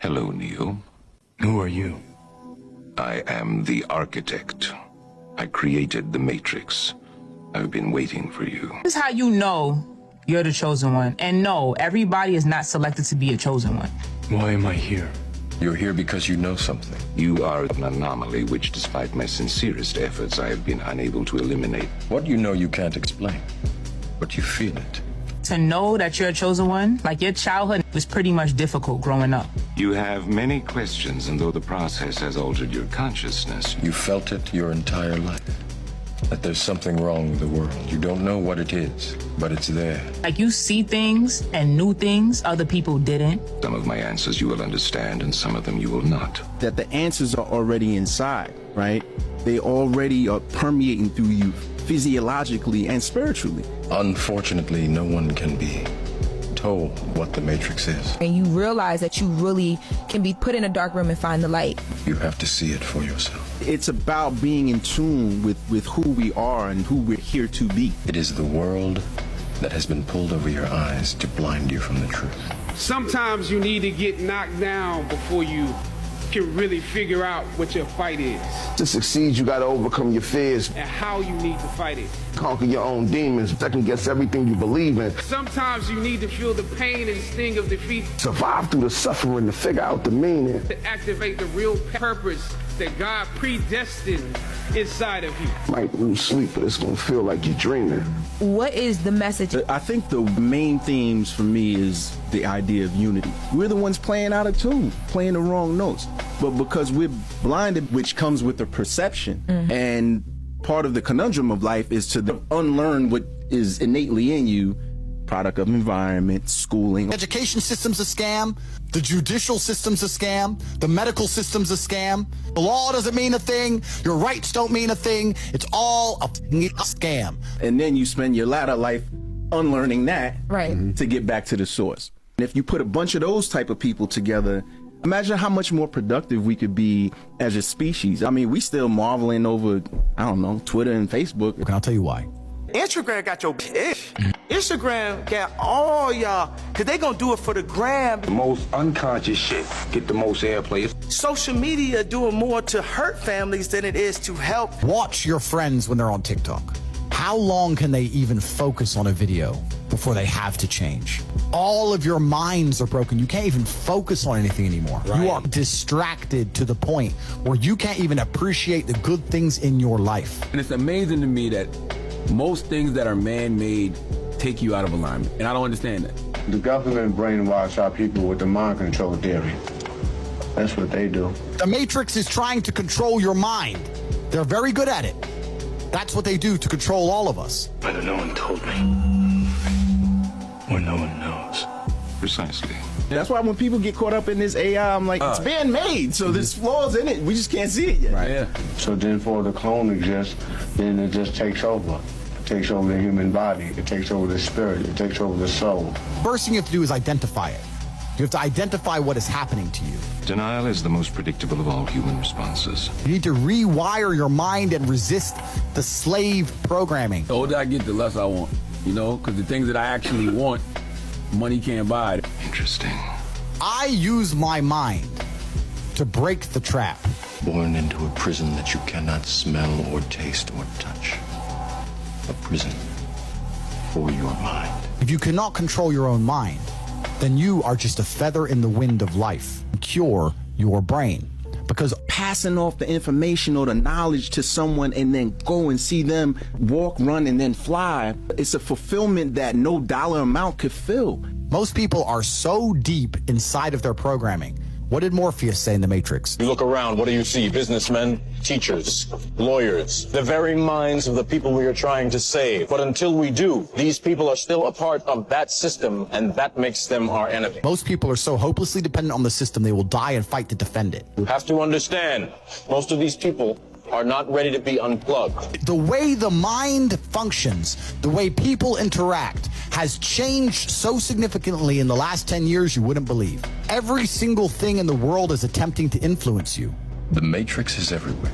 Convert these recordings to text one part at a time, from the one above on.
Hello, Neo. Who are you? I am the architect. I created the Matrix. I've been waiting for you. This is how you know you're the chosen one. And no, everybody is not selected to be a chosen one. Why am I here? You're here because you know something. You are an anomaly which, despite my sincerest efforts, I have been unable to eliminate. What you know you can't explain, but you feel it. To know that you're a chosen one, like your childhood was pretty much difficult growing up. You have many questions, and though the process has altered your consciousness, You felt it your entire life. That there's something wrong with the world. You don't know what it is, but it's there. Like you see things and new things other people didn't. some of my answers you will understand, and some of them you will not. That the answers are already inside, right? They already are permeating through you physiologically and spiritually. Unfortunately, no one can be told what the Matrix is. And you realize that you really can be put in a dark room and find the light. You have to see it for yourself. It's about being in tune with who we are and who we're here to be. It is the world that has been pulled over your eyes to blind you from the truth. Sometimes you need to get knocked down before you can really figure out what your fight is To succeed, you gotta overcome your fears, and how you need to fight it. conquer your own demons, second guess everything you believe in, Sometimes you need to feel the pain and sting of defeat survive through the suffering to figure out the meaning. to activate the real purpose that God predestined inside of you. Might lose sleep, but it's gonna feel like you're dreaming. What is the message? I think the main themes for me is the idea of unity. We're the ones playing out of tune, playing the wrong notes. But because we're blinded, which comes with the perception, and part of the conundrum of life is to unlearn what is innately in you, product of environment, schooling. Education system's a scam. The judicial system's a scam. The medical system's a scam. The law doesn't mean a thing. Your rights don't mean a thing. It's all a scam. And then you spend your latter life unlearning that Right. to get back to the source. And if you put a bunch of those type of people together, imagine how much more productive we could be as a species. I mean, we still marveling over, I don't know, Twitter and Facebook. I'll tell you why. Instagram got your bitch. Instagram got all y'all, cause they gonna do it for the gram. The most unconscious shit get the most airplay. Social media doing more to hurt families than it is to help. Watch your friends when they're on TikTok. How long can they even focus on a video before they have to change? All of your minds are broken. You can't even focus on anything anymore. You are distracted to the point where you can't even appreciate the good things in your life. And it's amazing to me that most things that are man-made take you out of alignment. And I don't understand that. The government brainwash our people with the mind control theory. That's what they do. The Matrix is trying to control your mind. They're very good at it. That's what they do to control all of us. Whether no one told me or no one knows. Precisely. That's why when people get caught up in this AI, I'm like, it's being made, so there's flaws in it. We just can't see it yet. Right. Yeah. So then for the clone exists, then it just takes over. It takes over the human body. It takes over the spirit. It takes over the soul. First thing you have to do is identify it. You have to identify what is happening to you. Denial is the most predictable of all human responses. You need to rewire your mind and resist the slave programming. The older I get, the less I want. You know, because the things that I actually want, money can't buy. Interesting. I use my mind to break the trap. Born into a prison that you cannot smell or taste or touch. A prison for your mind. If you cannot control your own mind, then you are just a feather in the wind of life. Cure your brain. Because passing off the information or the knowledge to someone and then go and see them walk, run, and then fly, it's a fulfillment that no dollar amount could fill. Most people are so deep inside of their programming. What did Morpheus say in The Matrix? You look around, what do you see? Businessmen, teachers, lawyers, the very minds of the people we are trying to save. But until we do, these people are still a part of that system, and that makes them our enemy. Most people are so hopelessly dependent on the system, they will die and fight to defend it. You have to understand, most of these people are not ready to be unplugged. The way the mind functions, the way people interact, has changed so significantly in the last 10 years you wouldn't believe. Every single thing in the world is attempting to influence you. The Matrix is everywhere.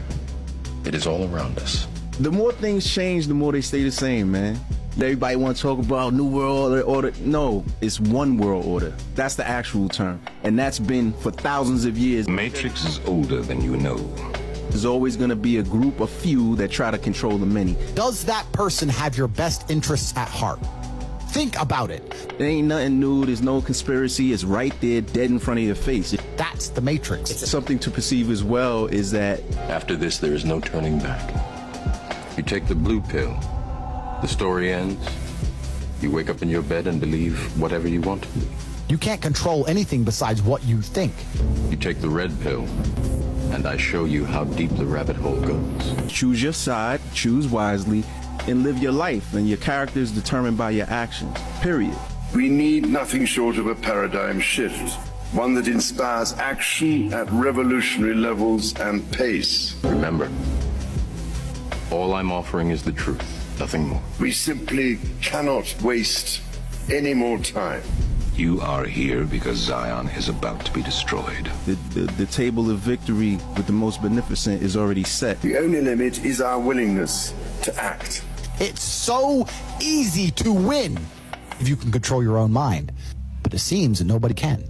It is all around us. The more things change, the more they stay the same, man. Everybody want to talk about New World Order. No, it's one world order. That's the actual term. And that's been for thousands of years. Matrix is older than you know. There's always going to be a group of few that try to control the many. Does that person have your best interests at heart? Think about it. It ain't nothing new. There's no conspiracy. It's right there, dead in front of your face. That's the Matrix. Something to perceive as well is that After this, there is no turning back. You take the blue pill. The story ends. You wake up in your bed and believe whatever you want to believe. You can't control anything besides what you think. You take the red pill, and I show you how deep the rabbit hole goes. choose your side, choose wisely, and live your life. And your character is determined by your actions, period. We need nothing short of a paradigm shift. One that inspires action at revolutionary levels and pace. Remember, all I'm offering is the truth, nothing more. We simply cannot waste any more time. You are here because Zion is about to be destroyed. The table of victory with the most beneficent is already set. The only limit is our willingness to act. It's so easy to win if you can control your own mind. But it seems that nobody can,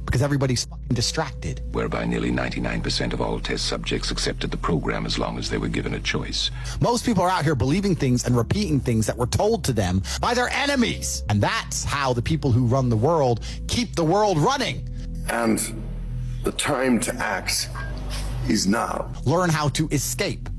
because everybody's fucking distracted. Whereby nearly 99% of all test subjects accepted the program as long as they were given a choice. Most people are out here believing things and repeating things that were told to them by their enemies. And that's how the people who run the world keep the world running. And the time to act is now. Learn how to escape